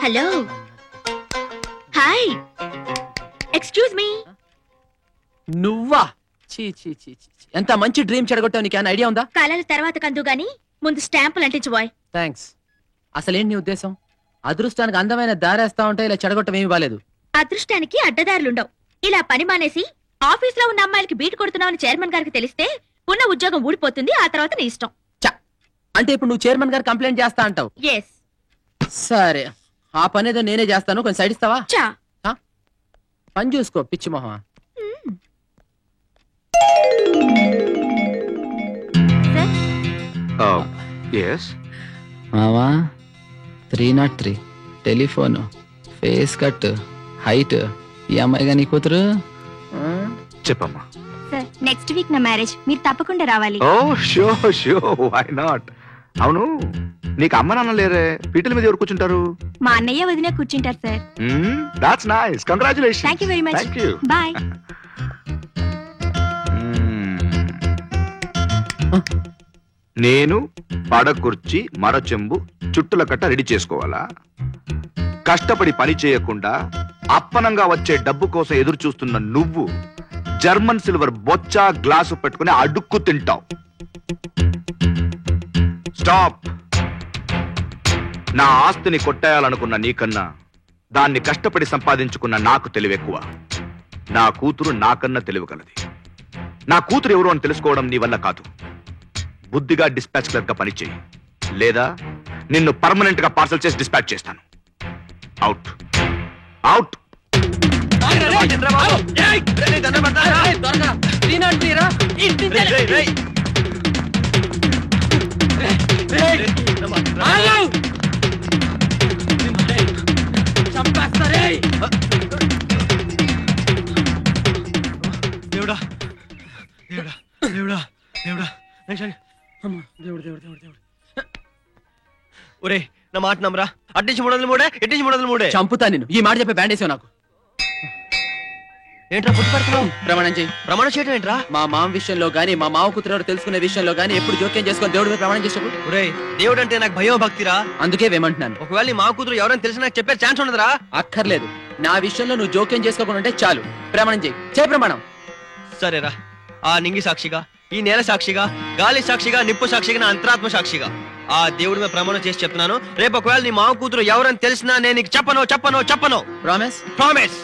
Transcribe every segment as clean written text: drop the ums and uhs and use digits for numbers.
Hello, hi, excuse me. నువ్వా? చీ చీ చీ చీ. ఎంత మంచి డ్రీమ్ చెడగొట్టావు, నీకు ఐడియా ఉందా? కలల తర్వాత కందు గాని ముందు స్టాంపులు అంటించు బాయ్. థ్యాంక్స్. అసలేంటి నీ ఉద్దేశం? అదృష్టానికి అందమైన దారేస్తా ఉంటే ఇలా చెడగొట్టం ఏమీ బాలేదు. అదృష్టానికి అడ్డదారులుండవు. ఇలా పని మానేసి ఆఫీస్ లో ఉన్న అమ్మాయిలకి బీట్ కొడుతున్నావని చైర్మన్ గారికి తెలిస్తే ఉన్న ఉద్యోగం ఊడిపోతుంది. ఆ తర్వాత నీ ఇష్టం. అంటే ఇప్పుడు నువ్వు చైర్మన్ గారు కంప్లైంట్ చేస్తా అంటావు? ఎస్. సరే, ఆ పని ఏదో నేనే చేస్తాను, కొంచెం సైడ్ ఇస్తావా? చా పని చూసుకో పిచ్చి మొహం. మావా 303 టెలిఫోన్, ఫేస్ కట్, హైట్, ఈ అమ్మాయిగా నీ కూతురు. చెప్పమ్మా. సార్, నెక్స్ట్ వీక్ నా మ్యారేజ్, మీరు తప్పకుండా రావాలి. Oh sure sure, why not. అవును, నీకు అమ్మ నాన్న లేరే, పీటల మీద ఎవరు కూర్చుంటారు? మా అన్నయ్య వదిన కూర్చుంటారు sir. That's nice, congratulations. Thank you very much. Thank you. Bye. నేను పడకుర్చి, మరచెంబు, చుట్టుల కట్ట రెడీ చేసుకోవాలా? కష్టపడి పని చేయకుండా అప్పనంగా వచ్చే డబ్బు కోసం ఎదురు చూస్తున్న నువ్వు జర్మన్ సిల్వర్ బొచ్చ గ్లాసు పెట్టుకుని అడుక్కు తింటావు. స్టాప్. నా ఆస్తిని కొట్టేయాలనుకున్న నీకన్నా దాన్ని కష్టపడి సంపాదించుకున్న నాకు తెలివెక్కువ. నా కూతురు నాకన్నా తెలియగలది. నా కూతురు ఎవరు అని తెలుసుకోవడం నీ వల్ల కాదు. బుద్ధిగా డిస్పాచ్ క్లర్క్ గా పనిచేయి, లేదా నిన్ను పర్మనెంట్ గా పార్సల్ చేసి డిస్పాచ్ చేస్తాను. Out out. దేవుడా దేవుడా దేవుడా దేవుడా, ఒరే నా మాట నమ్మరా. అట్టించి 303, ఎట్టించి 303. చంపుతా నిన్ను. ఈ మాట చెప్పే బ్యాండేసావు నాకు. ఏంట్రా పుట్టి పెడుతున్నావు? ప్రమాణం చేయి. ప్రమాణం చేయడం ఏంట్రా? మా మామ విషయంలో గానీ, మా మావ కూతురు తెలుసుకునే విషయంలో గానీ ఎప్పుడు జోక్యం చేసుకొని దేవుడి మీద ప్రమాణం చేసావు? ఒరే, దేవుడు అంటే నాకు భయం భక్తిరా. అందుకే వేమంటున్నాను. ఒకవేళ నీ మా కూతురు ఎవరైనా తెలిసి నాకు చెప్పే ఛాన్స్ ఉండదురా. అక్కర్లేదు. నా విషయంలో నువ్వు జోక్యం చేసుకోకుండా ఉంటే చాలు. ప్రమాణం చేయి. చేయి ప్రమాణం. సరేరా. ఆ నింగి సాక్షిగా, ఈ నేల సాక్షిగా, గాలి సాక్షిగా, నిప్పు సాక్షిగా, నా అంతరాత్మ సాక్షిగా ఆ దేవుడి మీద ప్రమాణం చేసి చెప్తున్నాను, రేపు ఒకవేళ నీ మా కూతురు ఎవరని తెలిసినా నేను నీకు చెప్పను చెప్పను చెప్పను. ప్రామిస్? ప్రామిస్.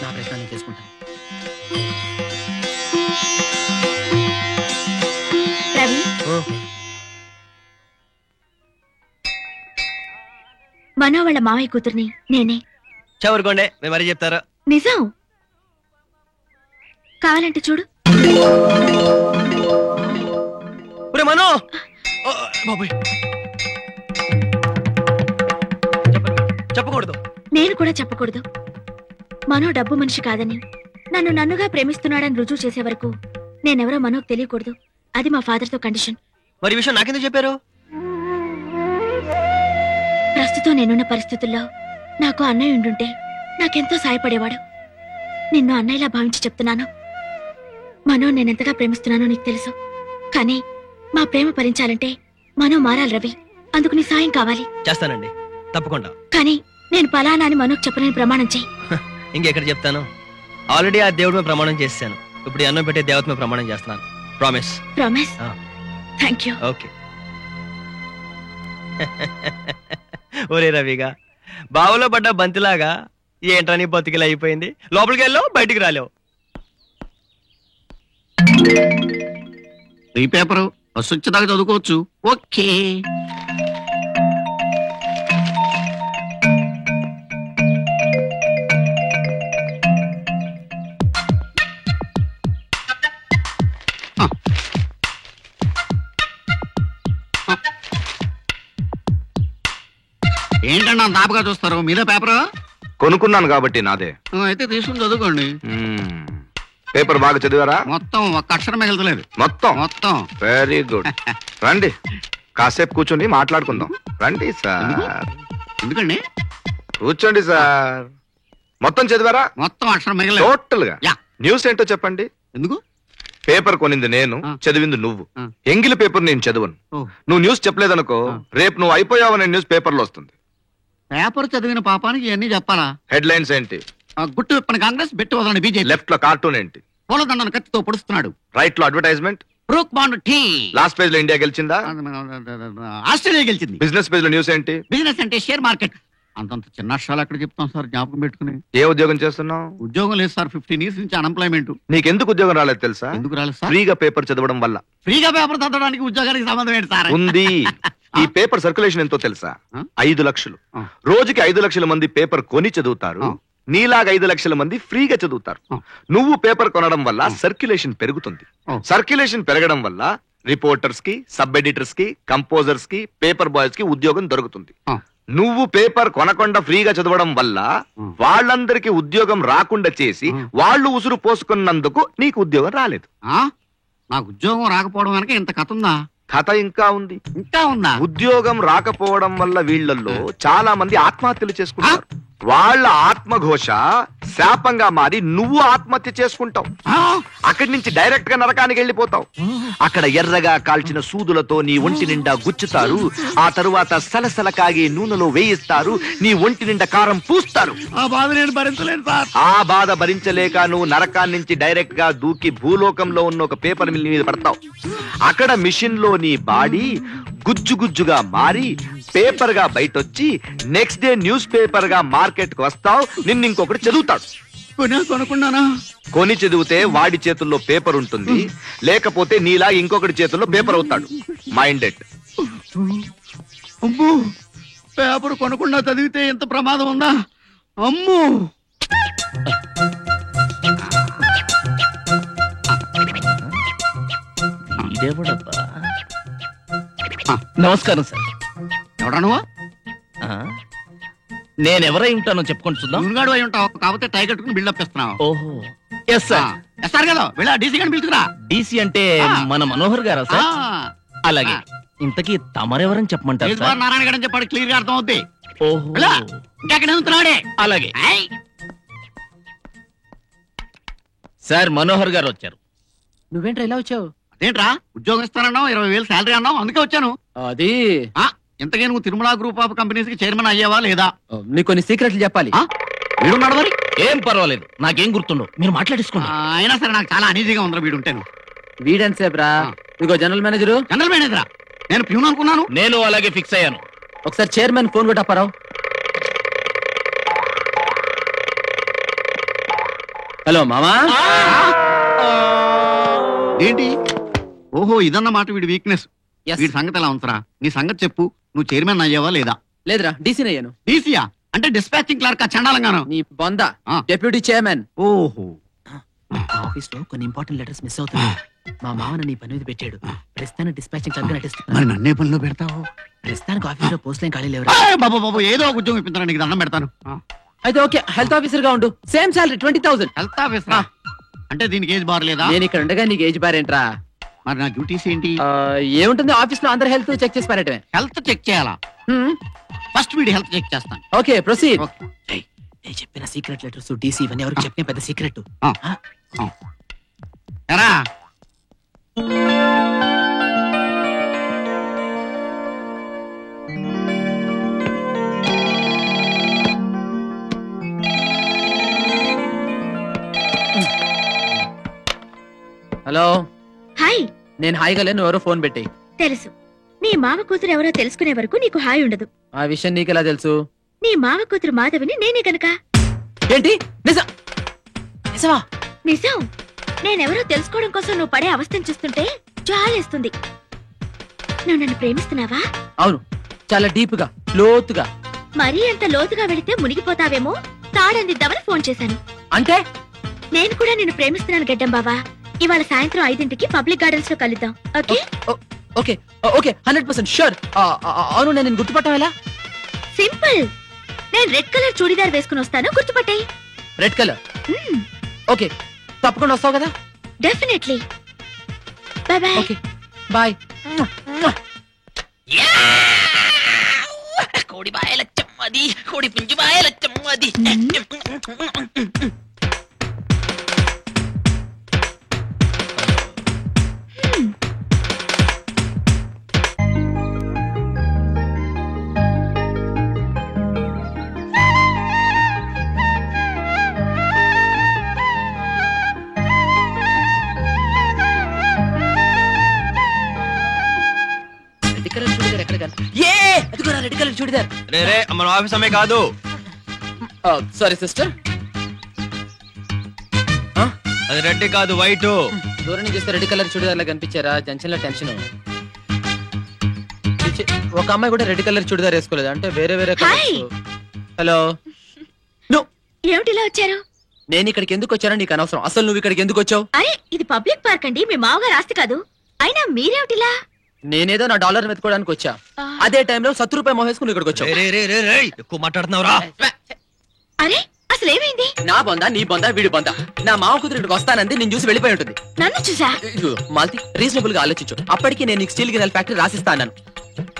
నా ప్రయత్నాన్ని చేసుకుంటాను. రవి, మనో వాళ్ళ మావయ్య కూతుర్ని నేనే. చవరుకోండి, మేము మరీ చెప్తారు. నిజం. కావాలంటే చూడు. మనో బాబోయ్, చెప్పకూడదు. నేను కూడా చెప్పకూడదు. మనో డబ్బు మనిషి కాదని, నన్ను నన్నుగా ప్రేమిస్తున్నాడని రుజువు చేసే వరకు నేనెవరో మనోకు తెలియకూడదు. అది మా ఫాదర్ తో కండిషన్. మరి విషయం నాకెందుకు చెప్పారు? ప్రస్తుతం నేనున్న పరిస్థితుల్లో నాకు అన్నయ్య ఉండుంటే నాకెంతో సాయపడేవాడు. నిన్ను అన్నయ్యలా భావించి చెప్తున్నాను. మనో నేనెంతగా ప్రేమిస్తున్నానో నీకు తెలుసు. కానీ మా ప్రేమ భరించాలంటే మనో మారాలి రవి. అందుకు నీ సాయం కావాలి. చేస్తానండి, తప్పకుండా. కానీ నేను పలానా అని మనోకు చెప్పనని ప్రమాణం చెయ్యి. ఇంకెక్కడ చెప్తాను? ఆల్రెడీ ఆ దేవుడి మీద ప్రమాణం చేశాను. ఇప్పుడు అన్నం పెట్టే దేవత మీద ప్రమాణం చేస్తున్నాను. Promise. Promise. Thank you. Okay. ఒరే రవిగా, బావులో పడ్డ బంతిలాగా ఏంట్రా నీ బతికిలా అయిపోయింది. లోపలికి వెళ్ళావు, బయటికి రాలేవు. ఈ పేపరు వచ్చేదాకా చదువుకోవచ్చు. ఓకే. ఏంటన్నా దాపగా చూస్తారు? మీదే పేపరు? కొనుక్కున్నాను కాబట్టి నాదే. అయితే తీసుకుని చదువుకోండి. పేపర్ బాగా చదివారా? మొత్తం ఒక్క అక్షరం మిగలలేదు. మొత్తం? మొత్తం. Very good. రండి, కాసేపు కూర్చొని మాట్లాడుకుందాం. రండి సార్. ఎందుకండి? కూర్చోండి సార్. మొత్తం చదివారా? మొత్తం అక్షరం మిగలలేదు. టోటల్ గా. న్యూస్ ఏంటో చెప్పండి. ఎందుకు? పేపర్ కొనింది నేను, చదివింది నువ్వు. ఎంగిలి పేపర్ నేను చదవను. నువ్వు న్యూస్ చెప్పలేదనుకో, రేపు నువ్వు అయిపోయావనే న్యూస్ పేపర్ లో వస్తుంది. పేపర్ చదివిన పాపానికి ఇవన్నీ చెప్పాలా? హెడ్ లైన్స్ ఏంటి? గుట్టు విప్పని కాంగ్రెస్, బెట్టు వదలని బీజేపీ. లెఫ్ట్ లో కార్టూన్ ఏంటి? పూలదండను కత్తితో పొడుస్తున్నాడు. రైట్ లో advertisement. Brooke Bond tea. Last page లో ఇండియా గెలిచిందా? ఆస్ట్రేలియా గెలిచింది. బిజినెస్ పేజ్ లో న్యూస్ ఏంటి? బిజినెస్ అంటే షేర్ మార్కెట్. అంతంత చిన్న అక్షరాలు ఎక్కడ చెప్తాం సార్, జ్ఞాపకం పెట్టుకుని. ఏ ఉద్యోగం చేస్తున్నావు? ఉద్యోగం లేదు సార్, 15 years నుంచి అన్ఎంప్లాయ్మెంట్. నీకెందుకు ఉద్యోగం రాలేదు తెలుసా? ఎందుకు రాలేదు సార్? ఫ్రీగా పేపర్ చదవడం వల్ల. ఫ్రీగా పేపర్ చదవడానికి ఉద్యోగానికి సంబంధం ఏంటి సార్? ఉంది. ఈ పేపర్ సర్క్యులేషన్ ఎంతో తెలుసా? 5 లక్షలు. రోజుకి 5 లక్షల మంది పేపర్ కొని చదువుతారు. నీలాగా 5 లక్షల మంది ఫ్రీగా చదువుతారు. నువ్వు పేపర్ కొనడం వల్ల సర్క్యులేషన్ పెరుగుతుంది. సర్క్యులేషన్ పెరగడం వల్ల రిపోర్టర్స్ కి, సబ్ ఎడిటర్స్ కి, కంపోజర్స్ కి, పేపర్ బాయ్స్ కి ఉద్యోగం దొరుకుతుంది. నువ్వు పేపర్ కొనకుండా ఫ్రీగా చదవడం వల్ల వాళ్ళందరికీ ఉద్యోగం రాకుండా చేసి వాళ్ళు ఉసురు పోసుకున్నందుకు నీకు ఉద్యోగం రాలేదు. నాకు ఉద్యోగం రాకపోవడం వెనక ఇంత కథ ఉందా? కథ ఇంకా ఉంది. ఇంకా ఉందా? ఉద్యోగం రాకపోవడం వల్ల వీళ్ళల్లో చాలా మంది ఆత్మహత్యలు చేసుకుంటారు. వాళ్ళ ఆత్మఘోష శాపంగా మారి నువ్వు ఆత్మహత్య చేసుకుంటావు. అక్కడి నుంచి డైరెక్ట్ గా నరకానికి వెళ్ళిపోతావు. అక్కడ ఎర్రగా కాల్చిన సూదులతో నీ ఒంటి నిండా గుచ్చుతారు. ఆ తరువాత సలసల కాగే నూనెలో వేయిస్తారు. నీ ఒంటి నిండా కారం పూస్తారు. ఆ బాధ నేను భరించలేను సార్. ఆ బాధ భరించలేక నువ్వు నరకాన్ని నుంచి డైరెక్ట్ గా దూకి భూలోకంలో ఉన్న ఒక పేపర్ మిల్ మీద పడతావు. అక్కడ మిషన్ లో నీ బాడీ గుజ్జు గుజ్జుగా మారి పేపర్ గా బయటొచ్చి నెక్స్ట్ డే న్యూస్ పేపర్ గా మార్కెట్ కు వస్తావు. నిన్ను ఇంకొకటి చదువుతాడు. కొనుక్కున్నానా? కొని చదివితే వాడి చేతుల్లో పేపర్ ఉంటుంది, లేకపోతే నీలా ఇంకొకటి చేతుల్లో పేపర్ అవుతాడు. మైండెడ్. అమ్మో, పేపర్ కొనకుండా చదివితే ఎంత ప్రమాదం ఉందా? అమ్మో. నమస్కారం సార్. ఎవడా నువ్వు? నేనెవరై ఉంటానో చెప్పుకొని చూద్దాం. నువ్వుగాడు అయి ఉంటావు, కాకపోతే టై కట్టుకుని బిల్డప్ ఇస్తున్నావు. ఓహో, ఎస్ సార్. ఎస్ఆర్ కదా, వెళ్ళా డీసీ గారిని పిలుచుకురా. డీసీ అంటే మన మనోహర్ గారా సార్? అలాగే. ఇంతకీ తమరెవరని చెప్పమంటారు సార్? నారాయణ గారు అని చెప్పాడు, క్లియర్ గా అర్థం అవుద్ది. ఓహో, ఇంకెక్కడ ఎదుగుతున్నాడే. అలాగే సార్. మనోహర్ గారు వచ్చారు. నువ్వేంట్రా ఇలా వచ్చావు? అదేంట్రా, ఉద్యోగం ఇస్తానన్నావు, 20,000 శాలరీ అన్నావు, అందుకే వచ్చాను. అది ఇంతకీ నువ్వు తిరుమల గ్రూప్ ఆఫ్ కంపెనీస్ కి చైర్మన్ అయ్యావా లేదా? నీకు కొన్ని సీక్రెట్లు చెప్పాలి. వీడున్నాడు మరి. ఏం పర్వాలేదు, నాకేం గుర్తుండవు, మీరు మాట్లాడేసుకోండి. అయినా సరే నాకు చాలా అనీజీగా ఉందిరా వీడుంటాను. వీడెంతసేపు రా? ఇదిగో జనరల్ మేనేజరు. జనరల్ మేనేజరా? నేను ప్యూన్ అనుకున్నాను. నేను అలాగే ఫిక్స్ అయ్యాను. ఒకసారి చైర్మన్ ఫోన్ కొట్టప్పారావు. హలో మామా. ఏంటి? ఓహో, ఇదన్నమాట వీడి వీక్నెస్. వీడి సంగతి ఎలా ఉంచరా? నీ సంగతి చెప్పు. నువ్వు చైర్మన్ అయ్యావా లేదా? లేదురా, డీసీని అయ్యాను. డీసీయా? అంటే డిస్పాచింగ్ క్లర్క్ చండాలంగాను. నీ బొంద డెప్యూటీ చైర్మన్. ఓహో. ఆఫీస్ లో కొన్ని ఇంపార్టెంట్ లెటర్స్ మిస్ అవుతాయి. మా మామన నీ పని మీద పెట్టాడు. ప్రస్తుతానికి డిస్పాచింగ్ క్లర్క్ నటిస్తున్నా. మరి నన్నే పనిలో పెడతావు? ప్రస్తుతానికి ఆఫీస్ లో పోస్ట్ లైన్ ఖాళీ లేవు. బాబు బాబు, ఏదో ఒక ఉద్యోగం ఇప్పించాను, నీకు దండం పెడతాను. అయితే ఓకే, హెల్త్ ఆఫీసర్ గా ఉండు. Same salary 20,000. హెల్త్ ఆఫీసరా? అంటే దీనికి ఏజ్ బార్ లేదా? నేను ఇక్కడ ఉండగా నీకు ఏజ్ బార్ ఏంట్రా? మరి నా డ్యూటీస్ ఏంటి? ఏముంటుంది, ఆఫీస్ లో అందరి హెల్త్ చెక్ చేసి పారటమే. హెల్త్ చెక్ చేయాలా? ఫస్ట్ వీడి హెల్త్ చెక్ చేస్తాను. Okay, proceed. Okay. నేను చెప్పిన సీక్రెట్ లెటర్స్ డీసీ ఇవన్నీ ఎవరికి చెప్పిన పెద్ద సీక్రెట్. ఎరా హలో. హాయ్. నేను హాయిగా లేను, ఎవరో ఫోన్ పెట్టి. తెలుసు, నీ మామ కూతురు ఎవరో తెలుసుకునే వరకు నీకు హాయ్ ఉండదు. ఆ విషయం నీకెలా తెలుసు? నీ మామ కూతురు మాధవిని నేనే గనక. ఏంటి? నిజమా? నిజం. నేనెవరో తెలుసుకోవడం కోసం నువ్వు పడే అవస్థను చూస్తుంటే చాలేస్తుంది. నువ్వు నన్ను ప్రేమిస్తున్నావా? అవును, చాలా డీప్ గా, లోతుగా. మరీ అంత లోతుగా వెళితే మునిగిపోతావేమో తాడందిద్దామని ఫోన్ చేశాను. అంటే నేను కూడా నిన్ను ప్రేమిస్తున్నాను గడ్డం బావా. ఇవాళ సాయంత్రం 5ంటికి పబ్లిక్ గార్డెన్స్ లో కలుద్దాం. ఓకే? Okay okay, 100% sure. అవును, నేను గుర్తుపట్టాం ఎలా? సింపుల్. నేను రెడ్ కలర్ చూడీదార్ వేసుకుని వస్తాను, గుర్తుపట్టాయి. Red colour? ఓకే, తప్పకుండా వస్తావు కదా? Definitely. Bye bye. Okay, bye. కోడి బాయలచ్చం అది, కోడి పుంజు బాయలచ్చం అది. రెడ్ కలర్ చూడిదార్ ఎక్కడ కనిపి అదిగో రెడ్ కలర్ చూడిదార్. రే రే మన ఆఫీస్ అమ్మాయి కాదు. Sorry sister. అది రెడ్ కాదు వైట్. దూరం నుంచి చూస్తే రెడ్ కలర్ చూడిదార్ లా కనిపించారా? జంక్షన్ లో టెన్షన్. ఒక అమ్మాయి కూడా రెడ్ కలర్ చూడిదార్ వేసుకోలేదు, అంటే వేరే వేరే. హలో, ఏమిటిలా వచ్చారు? నేను ఇక్కడికి ఎందుకు వచ్చానో నీకు అనవసరం. అసలు నువ్వు ఇక్కడికి ఎందుకు వచ్చావు? అరే ఇది పబ్లిక్ పార్క్ అండి, మీ మామగారు ఆస్తి కాదు. అయినా మీరేమిటిలా? నేనేదో నా డాలర్ వెతుకోవడానికి వచ్చా. అదే టైంలో ₹100 మోహేసుకుని ఇక్కడికి వచ్చావు. ఎక్కువ మాట్లాడుతున్నావురా. అరే అసలు ఏమైంది? నా బొందా నీ బొందా వీడి బొందా. నా మామ కూతురు ఇక్కడికి వస్తానంది, నేను చూసి వెళ్ళిపోయి ఉంటుంది. నన్ను చూసా? మాల్తి రీజనబుల్ గా ఆలోచించు. అప్పటికి నేను నీకు స్టీల్ గిన్నెల ఫ్యాక్టరీ రాసిస్తాను.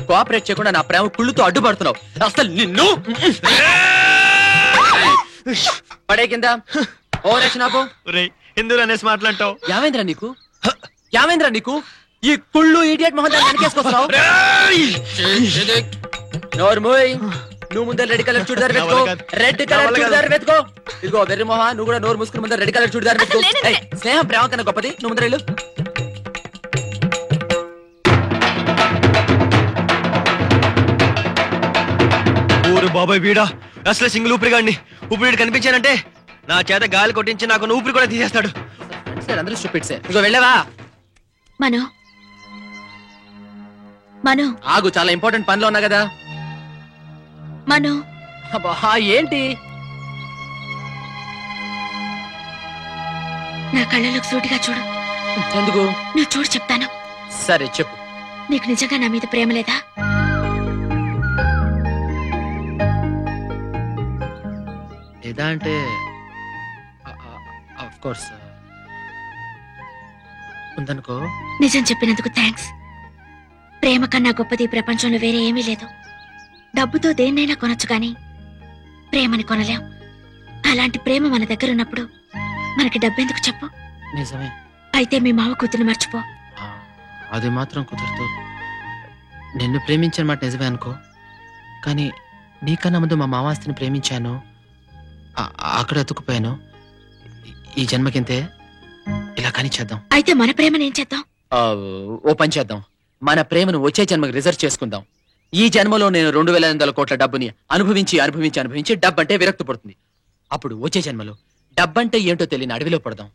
కోఆపరేట్ చేయకుండా నా ప్రేమ కుళ్ళుతో అడ్డుపడుతున్నావు. అసలు నిన్ను పడే కింద ఎందుకు అనేసి మాట్లాంటావు? యావేంద్ర నీకు ఈ కుళ్ళు ఇడియట్ మొహం వెనకేసుకొస్తావు. నోర్మోయ్, నువ్వు ముందర రెడ్ కలర్ చూడిదార్ వెతుకో. రెడ్ కలర్ చూడిదార్ వెతుకో. ఇదిగో వెర్రి మొహ, నువ్వు కూడా నోరు మూసుకుని ముందర రెడ్ కలర్ చూడిదార్ వెతుకో. స్నేహం ప్రేమ కన్నా గొప్పది. నువ్వు ముందర వెళ్ళు. ఊరు బాబాయ్ వీడా అసలు సింగిల్ ఊపిరిగాడిని. ఊపిరి కనిపించానంటే నా చేత గాలి కొట్టించి నాకు ఊపిరి కూడా తీసేస్తాడు. అందరూ స్టూపిడ్స్. ఇదిగో వెళ్ళవా? మను మను ఆగు, చాలా ఇంపార్టెంట్ పనిలో ఉన్నా కదా. మను ఏంటి? నా కళ్ళలోకి సూటిగా చూడు. ఎందుకు? నువ్వు చూడు చెప్తాను. సరే చెప్పు. నీకు నిజంగా నా మీద ప్రేమ లేదా? లేదా అంటే ఆఫ్ కోర్స్ ఉందనుకో. నిజం చెప్పినందుకు థ్యాంక్స్. ప్రేమ కన్నా గొప్పది ప్రపంచంలో వేరే ఏమీ లేదు. డబ్బుతో దేన్నైనా కొనొచ్చు గాని ప్రేమని కొనలేం. అలాంటి ప్రేమ మన దగ్గర ఉన్నప్పుడు మనకి డబ్బెందుకు చెప్పు? నిజమే. అయితే మీ మావ కూతురు మర్చిపో. అది మాత్రం కుదరదు. నిన్ను ప్రేమించిన మాట నిజమే అనుకో, కానీ నీకన్నా ముందు మా మావాస్తిని ప్రేమించాను, అక్కడ ఎత్తుకుపోయాను. ఈ జన్మకింతే. ఇలా కానీ చేద్దాం. అయితే మన ప్రేమను ఏం చేద్దాం? ఓ పని చేద్దాం. మన ప్రేమను వచ్చే జన్మకి రిజర్వ్ చేసుకుందాం. ఈ జన్మలో నేను 2,800 కోట్ల డబ్బుని అనుభవించి అనుభవించి అనుభవించి డబ్బంటే విరక్తి పడుతుంది. అప్పుడు వచ్చే జన్మలో డబ్బంటే ఏంటో తెలియని అడవిలో పడదాం.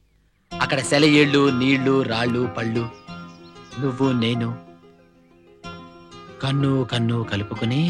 అక్కడ సెలయేళ్లు, నీళ్లు, రాళ్ళు, పళ్ళు, నువ్వు నేను కన్ను కన్ను కలుపుకుని